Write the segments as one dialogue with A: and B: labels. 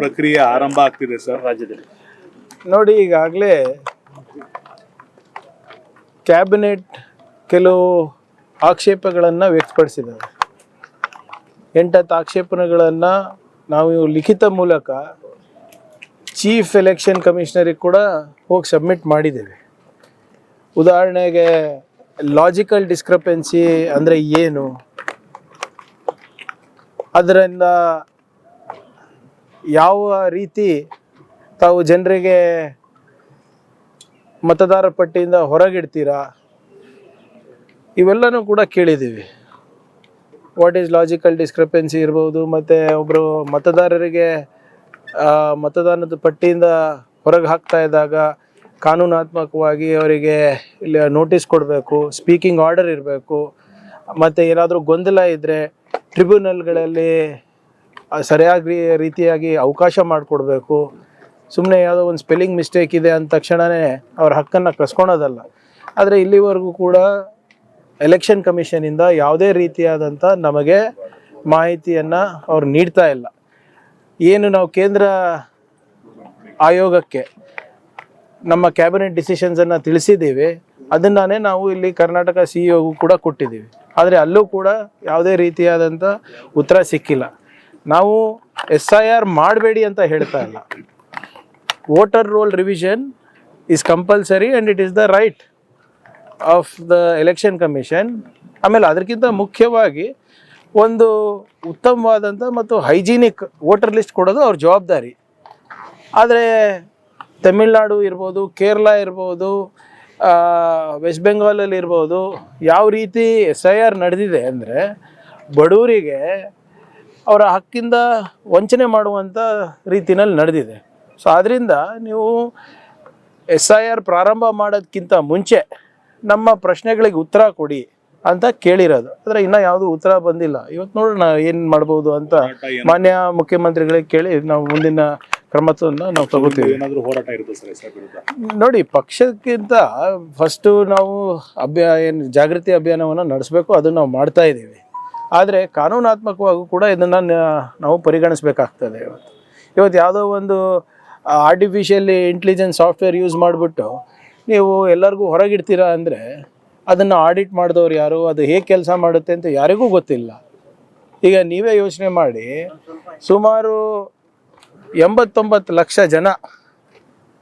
A: ಪ್ರಕ್ರಿಯೆ ಆರಂಭ ಆಗ್ತಿದೆ ಸರ್ ರಾಜ್ಯದಲ್ಲಿ.
B: ನೋಡಿ, ಈಗಾಗಲೇ ಕ್ಯಾಬಿನೆಟ್ ಕೆಲವು ಆಕ್ಷೇಪಗಳನ್ನು ವ್ಯಕ್ತಪಡಿಸಿದ್ದಾರೆ. 8 ಆಕ್ಷೇಪಣೆಗಳನ್ನು ನಾವು ಲಿಖಿತ ಮೂಲಕ ಚೀಫ್ ಎಲೆಕ್ಷನ್ ಕಮಿಷನರಿಗೆ ಕೂಡ ಹೋಗಿ ಸಬ್ಮಿಟ್ ಮಾಡಿದ್ದೇವೆ. ಉದಾಹರಣೆಗೆ ಲಾಜಿಕಲ್ ಡಿಸ್ಕ್ರಪೆನ್ಸಿ ಅಂದರೆ ಏನು, ಅದರಿಂದ ಯಾವ ರೀತಿ ತಾವು ಜನರಿಗೆ ಮತದಾರ ಪಟ್ಟಿಯಿಂದ ಹೊರಗಿಡ್ತೀರಾ, ಇವೆಲ್ಲನೂ ಕೂಡ ಕೇಳಿದ್ದೀವಿ. ವಾಟ್ ಈಸ್ ಲಾಜಿಕಲ್ ಡಿಸ್ಕ್ರಪೆನ್ಸಿ ಇರ್ಬೋದು, ಮತ್ತು ಒಬ್ಬರು ಮತದಾರರಿಗೆ ಮತದಾನದ ಪಟ್ಟಿಯಿಂದ ಹೊರಗೆ ಹಾಕ್ತಾ ಇದ್ದಾಗ ಕಾನೂನಾತ್ಮಕವಾಗಿ ಅವರಿಗೆ ಇಲ್ಲಿ ನೋಟಿಸ್ ಕೊಡಬೇಕು, ಸ್ಪೀಕಿಂಗ್ ಆರ್ಡರ್ ಇರಬೇಕು, ಮತ್ತು ಏನಾದರೂ ಗೊಂದಲ ಇದ್ದರೆ ಟ್ರಿಬ್ಯುನಲ್ಗಳಲ್ಲಿ ಸರಿಯಾಗಿ ರೀತಿಯಾಗಿ ಅವಕಾಶ ಮಾಡಿಕೊಡ್ಬೇಕು. ಸುಮ್ಮನೆ ಯಾವುದೋ ಒಂದು ಸ್ಪೆಲ್ಲಿಂಗ್ ಮಿಸ್ಟೇಕ್ ಇದೆ ಅಂದ ತಕ್ಷಣವೇ ಅವ್ರ ಹಕ್ಕನ್ನು ಕಸ್ಕೊಳೋದಲ್ಲ. ಆದರೆ ಇಲ್ಲಿವರೆಗೂ ಕೂಡ ಎಲೆಕ್ಷನ್ ಕಮಿಷನಿಂದ ಯಾವುದೇ ರೀತಿಯಾದಂಥ ನಮಗೆ ಮಾಹಿತಿಯನ್ನು ಅವ್ರು ನೀಡ್ತಾ ಇಲ್ಲ. ಏನು ನಾವು ಕೇಂದ್ರ ಆಯೋಗಕ್ಕೆ ನಮ್ಮ ಕ್ಯಾಬಿನೆಟ್ ಡಿಸಿಷನ್ಸನ್ನು ತಿಳಿಸಿದ್ದೀವಿ, ಅದನ್ನೇ ನಾವು ಇಲ್ಲಿ ಕರ್ನಾಟಕ CEO ಕೂಡ ಕೊಟ್ಟಿದ್ದೀವಿ. ಆದರೆ ಅಲ್ಲೂ ಕೂಡ ಯಾವುದೇ ರೀತಿಯಾದಂಥ ಉತ್ತರ ಸಿಕ್ಕಿಲ್ಲ. ನಾವು SIR ಮಾಡಬೇಡಿ ಅಂತ ಹೇಳ್ತಾ ಇಲ್ಲ. Voter roll revision is compulsory and it is the right of the election commission. ಆಮೇಲೆ ಅದಕ್ಕಿಂತ ಮುಖ್ಯವಾಗಿ ಒಂದು ಉತ್ತಮವಾದಂಥ ಮತ್ತು ಹೈಜೀನಿಕ್ ವೋಟರ್ ಲಿಸ್ಟ್ ಕೊಡೋದು ಅವ್ರ ಜವಾಬ್ದಾರಿ. ಆದರೆ ತಮಿಳ್ನಾಡು ಇರ್ಬೋದು, ಕೇರಳ ಇರ್ಬೋದು, ವೆಸ್ಟ್ ಬೆಂಗಾಲಲ್ಲಿ ಇರ್ಬೋದು, ಯಾವ ರೀತಿ SIR ನಡೆದಿದೆ ಅಂದರೆ ಬಡವರಿಗೆ ಅವರ ಹಕ್ಕಿಂದ ವಂಚನೆ ಮಾಡುವಂಥ ರೀತಿಯಲ್ಲಿ ನಡೆದಿದೆ. ಸೊ ಆದ್ದರಿಂದ ನೀವು SIR ಪ್ರಾರಂಭ ಮಾಡೋದಕ್ಕಿಂತ ಮುಂಚೆ ನಮ್ಮ ಪ್ರಶ್ನೆಗಳಿಗೆ ಉತ್ತರ ಕೊಡಿ ಅಂತ ಕೇಳಿರೋದು. ಆದರೆ ಇನ್ನೂ ಯಾವುದೂ ಉತ್ತರ ಬಂದಿಲ್ಲ. ಇವತ್ತು ನೋಡೋಣ ಏನು ಮಾಡ್ಬೋದು ಅಂತ ಮಾನ್ಯ ಮುಖ್ಯಮಂತ್ರಿಗಳಿಗೆ ಕೇಳಿ ನಾವು ಮುಂದಿನ ಕ್ರಮವನ್ನು ನಾವು ತಗೋತೀವಿ.
A: ಏನಾದರೂ ಹೋರಾಟ ಇರುತ್ತೆ ಸರ್?
B: ನೋಡಿ, ಪಕ್ಷಕ್ಕಿಂತ ಫಸ್ಟು ನಾವು ಏನು ಜಾಗೃತಿ ಅಭಿಯಾನವನ್ನು ನಡೆಸಬೇಕು, ಅದನ್ನು ನಾವು ಮಾಡ್ತಾ ಇದ್ದೀವಿ. ಆದರೆ ಕಾನೂನಾತ್ಮಕವಾಗೂ ಕೂಡ ಇದನ್ನು ನಾವು ಪರಿಗಣಿಸಬೇಕಾಗ್ತದೆ. ಇವತ್ತು ಯಾವುದೋ ಒಂದು ಆರ್ಟಿಫಿಷಿಯಲ್ ಇಂಟೆಲಿಜೆನ್ಸ್ ಸಾಫ್ಟ್ವೇರ್ ಯೂಸ್ ಮಾಡಿಬಿಟ್ಟು ನೀವು ಎಲ್ಲರಿಗೂ ಹೊರಗಿಡ್ತೀರಾ ಅಂದರೆ ಅದನ್ನು ಆಡಿಟ್ ಮಾಡಿದವ್ರು ಯಾರು, ಅದು ಹೇಗೆ ಕೆಲಸ ಮಾಡುತ್ತೆ ಅಂತ ಯಾರಿಗೂ ಗೊತ್ತಿಲ್ಲ. ಈಗ ನೀವೇ ಯೋಚನೆ ಮಾಡಿ, ಸುಮಾರು 89 ಲಕ್ಷ ಜನ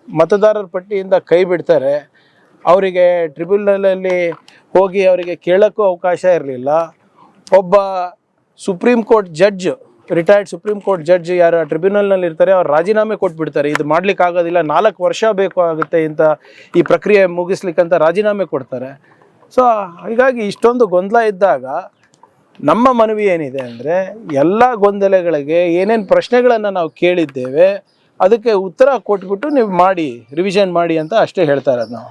B: ಮತದಾರರ ಪಟ್ಟಿಯಿಂದ ಕೈ ಬಿಡ್ತಾರೆ. ಅವರಿಗೆ ಟ್ರಿಬ್ಯುನಲಲ್ಲಿ ಹೋಗಿ ಅವರಿಗೆ ಕೇಳೋಕ್ಕೂ ಅವಕಾಶ ಇರಲಿಲ್ಲ. ಒಬ್ಬ supreme court judge, retired supreme court judge ಯಾರು ಟ್ರಿಬ್ಯುನಲ್ನಲ್ಲಿ ಇರ್ತಾರೆ, ಅವ್ರು ರಾಜೀನಾಮೆ ಕೊಟ್ಬಿಡ್ತಾರೆ. ಇದು ಮಾಡ್ಲಿಕ್ಕೆ ಆಗೋದಿಲ್ಲ, 4 ವರ್ಷ ಬೇಕು ಆಗುತ್ತೆ ಇಂಥ ಈ ಪ್ರಕ್ರಿಯೆ ಮುಗಿಸ್ಲಿಕ್ಕಂತ ರಾಜೀನಾಮೆ ಕೊಡ್ತಾರೆ. ಸೊ ಹೀಗಾಗಿ ಇಷ್ಟೊಂದು ಗೊಂದಲ ಇದ್ದಾಗ ನಮ್ಮ ಮನವಿ ಏನಿದೆ ಅಂದರೆ, ಎಲ್ಲ ಗೊಂದಲಗಳಿಗೆ ಏನೇನು ಪ್ರಶ್ನೆಗಳನ್ನು ನಾವು ಕೇಳಿದ್ದೇವೆ ಅದಕ್ಕೆ ಉತ್ತರ ಕೊಟ್ಬಿಟ್ಟು ನೀವು ಮಾಡಿ, ರಿವಿಷನ್ ಮಾಡಿ ಅಂತ ಅಷ್ಟೇ ಹೇಳ್ತಾ ಇರೋದು ನಾವು.